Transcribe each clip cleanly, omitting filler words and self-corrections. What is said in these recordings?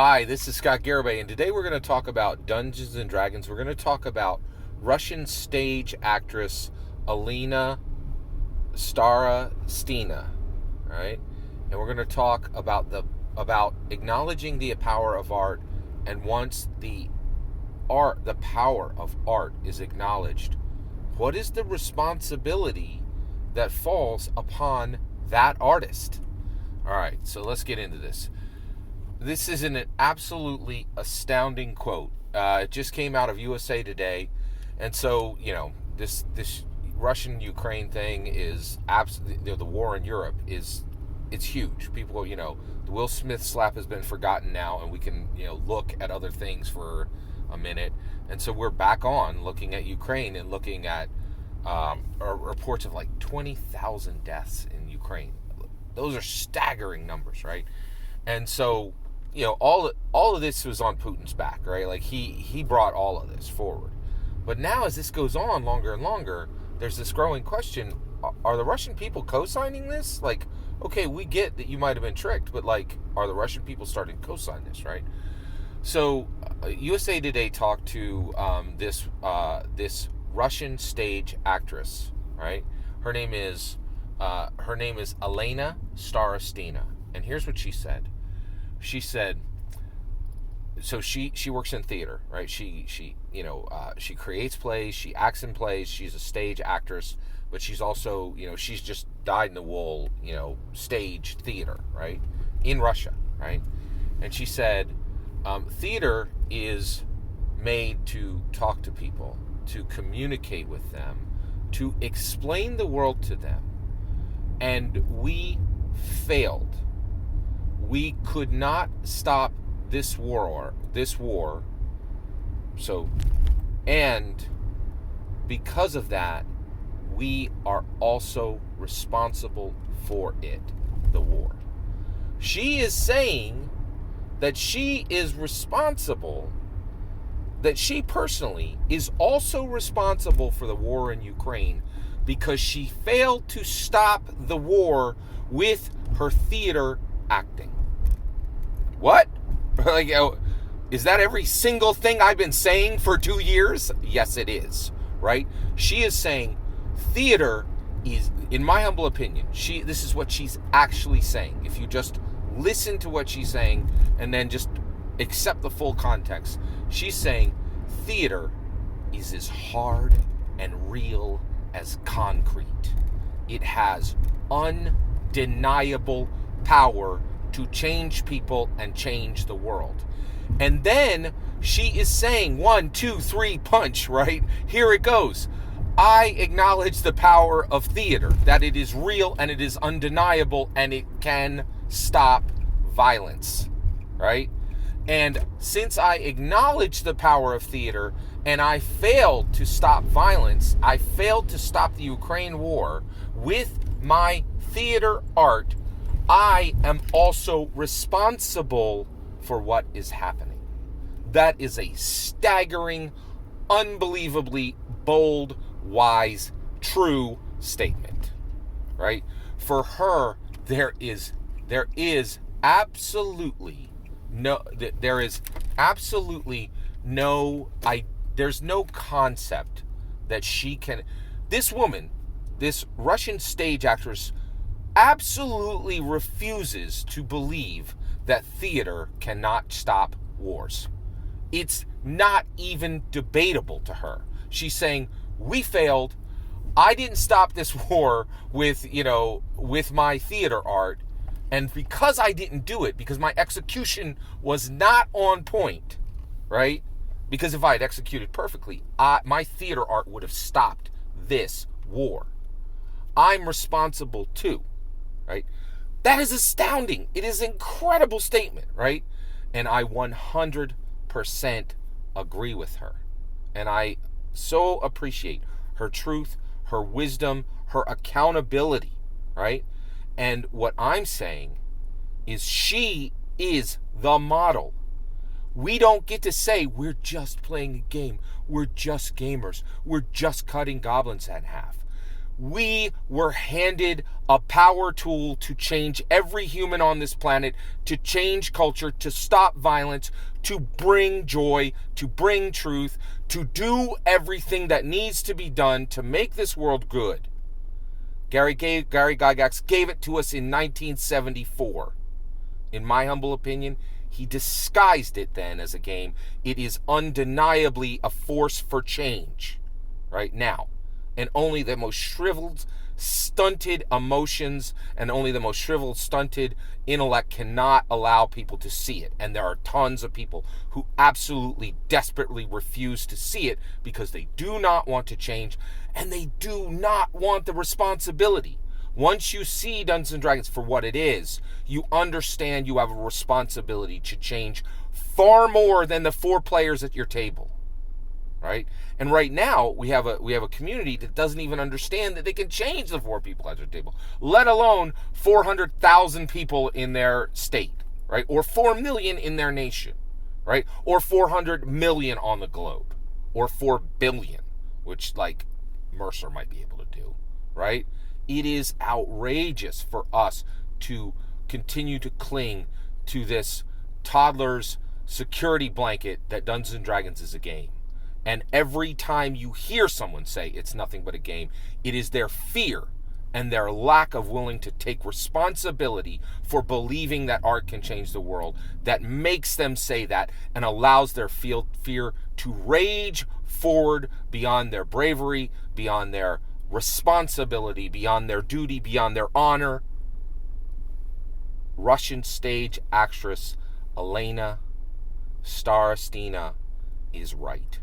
Hi, this is Scott Garibay, and today we're going to talk about Dungeons and Dragons. We're going to talk about Russian stage actress Alina Starostina, right? And we're going to talk about acknowledging the power of art, and once the power of art is acknowledged, what is the responsibility that falls upon that artist? All right, so let's get into this. This is an absolutely astounding quote. It just came out of USA Today, and so this Russian Ukraine thing is absolutely, the war in Europe it's huge. People, the Will Smith slap has been forgotten now, and we can look at other things for a minute, and so we're back on looking at Ukraine and looking at reports of like 20,000 deaths in Ukraine. Those are staggering numbers, right? And so all of this was on Putin's back, right? Like he brought all of this forward. But now as this goes on longer and longer, there's this growing question, are the Russian people co-signing this? Like, okay, we get that you might have been tricked, but like, are the Russian people starting to co-sign this, right? So USA Today talked to this Russian stage actress, right? Her name is Elena Starostina. And here's what she said. She said, so she works in theater, right? She creates plays, she acts in plays, she's a stage actress, but she's also, she's just dyed-in-the-wool, stage theater, right? In Russia, right? And she said, theater is made to talk to people, to communicate with them, to explain the world to them. And we failed. We could not stop this war. So, and because of that, we are also responsible for it, the war. She is saying that she is responsible, that she personally is also responsible for the war in Ukraine because she failed to stop the war with her theater acting. What? Like, is that every single thing I've been saying for 2 years? Yes, it is, right? She is saying theater is, in my humble opinion, this is what she's actually saying. If you just listen to what she's saying and then just accept the full context, she's saying theater is as hard and real as concrete. It has undeniable power to change people and change the world. And then she is saying 1, 2, 3 punch, right? Here it goes. I acknowledge the power of theater, that it is real and it is undeniable and it can stop violence, right? And since I acknowledge the power of theater and I failed to stop violence, I failed to stop the Ukraine war with my theater art, I am also responsible for what is happening. That is a staggering, unbelievably bold, wise, true statement, right? For her, there is absolutely no there's no concept that she can. This woman, this Russian stage actress, absolutely refuses to believe that theater cannot stop wars. It's not even debatable to her. She's saying, we failed. I didn't stop this war with my theater art. And because I didn't do it, because my execution was not on point, right? Because if I had executed perfectly, my theater art would have stopped this war. I'm responsible too. Right? That is astounding. It is an incredible statement, right? And I 100% agree with her. And I so appreciate her truth, her wisdom, her accountability, right? And what I'm saying is she is the model. We don't get to say we're just playing a game. We're just gamers. We're just cutting goblins in half. We were handed a power tool to change every human on this planet, to change culture, to stop violence, to bring joy, to bring truth, to do everything that needs to be done to make this world good. Gary Gygax gave it to us in 1974. In my humble opinion, he disguised it then as a game. It is undeniably a force for change right now. And only the most shriveled, stunted emotions and only the most shriveled, stunted intellect cannot allow people to see it. And there are tons of people who absolutely, desperately refuse to see it because they do not want to change and they do not want the responsibility. Once you see Dungeons & Dragons for what it is, you understand you have a responsibility to change far more than the 4 players at your table. Right? And right now we have a community that doesn't even understand that they can change the 4 people at their table, let alone 400,000 people in their state, right? Or 4 million in their nation, right? Or 400 million on the globe, or 4 billion, which like Mercer might be able to do, right? It is outrageous for us to continue to cling to this toddler's security blanket that Dungeons & Dragons is a game. And every time you hear someone say it's nothing but a game, it is their fear and their lack of willing to take responsibility for believing that art can change the world that makes them say that and allows their fear to rage forward beyond their bravery, beyond their responsibility, beyond their duty, beyond their honor. Russian stage actress Elena Starostina is right.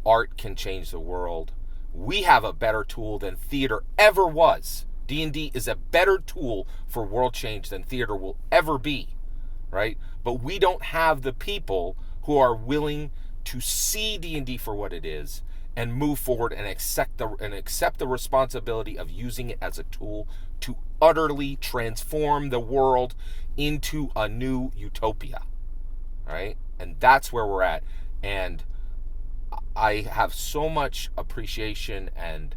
Art can change the world. We have a better tool than theater ever was. D&D is a better tool for world change than theater will ever be, right? But we don't have the people who are willing to see D&D for what it is and move forward and accept the responsibility of using it as a tool to utterly transform the world into a new utopia, right? And that's where we're at. And I have so much appreciation and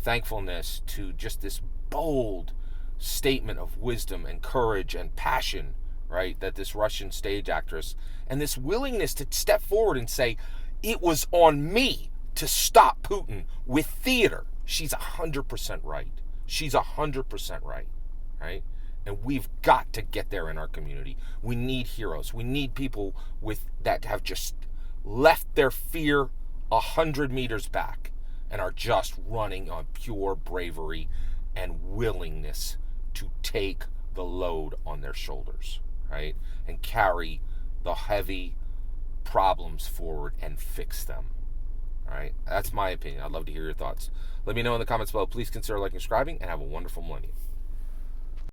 thankfulness to just this bold statement of wisdom and courage and passion, right, that this Russian stage actress, and this willingness to step forward and say, it was on me to stop Putin with theater. She's 100% right. She's 100% right, right? And we've got to get there in our community. We need heroes. We need people that have just left their fear 100 meters back and are just running on pure bravery and willingness to take the load on their shoulders, right? And carry the heavy problems forward and fix them, all right? That's my opinion. I'd love to hear your thoughts. Let me know in the comments below. Please consider liking and subscribing, and have a wonderful millennium.